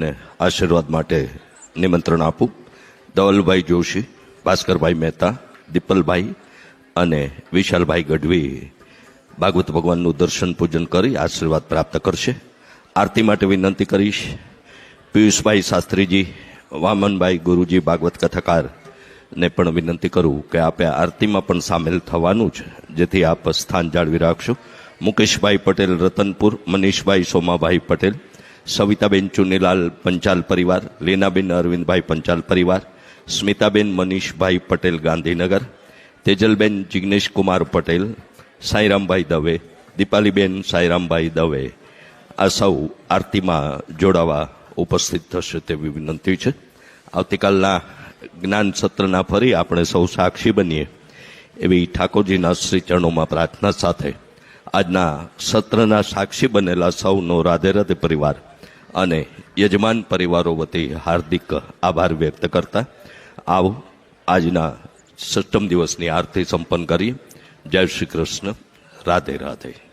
અને આશીર્વાદ માટે નિમંત્રણ આપું. ધવલભાઈ જોશી, ભાસ્કરભાઈ મહેતા, દીપલભાઈ અને વિશાલભાઈ ગઢવી ભાગવત ભગવાનનું દર્શન પૂજન કરી આશીર્વાદ પ્રાપ્ત કરશે. આરતી માટે વિનંતી કરીશ પિયુષભાઈ શાસ્ત્રીજી, વામનભાઈ ગુરુજી ભાગવત કથાકાર ને પણ વિનંતી કરું કે આપે આરતીમાં પણ સામેલ થવાનું છે, જેથી આપ સ્થાન જાળવી રાખશો. મુકેશભાઈ પટેલ રતનપુર, મનીષભાઈ સોમાભાઈ પટેલ, સવિતાબેન ચુનીલાલ પંચાલ પરિવાર, લીનાબેન અરવિંદભાઈ પંચાલ પરિવાર, સ્મિતાબેન મનીષભાઈ પટેલ ગાંધીનગર, તેજલબેન જિગ્નેશ કુમાર પટેલ, સાંઈરામભાઈ દવે, દીપાલીબેન સાંઈરામભાઈ દવે આ સૌ આરતીમાં જોડાવા ઉપસ્થિત થશે તેવી વિનંતી છે. આવતીકાલના જ્ઞાન સત્રના ફરી આપણે સૌ સાક્ષી બનીએ એવી ઠાકોરજીના શ્રી ચરણોમાં પ્રાર્થના સાથે આજના સત્રના સાક્ષી બનેલા સૌનો રાધે રાધે પરિવાર અને યજમાન પરિવારો વતી હાર્દિક આભાર વ્યક્ત કરતા આવો આજના 6મ દિવસની આરતી સંપન્ન કરીએ. જય શ્રી કૃષ્ણ. રાધે રાધે.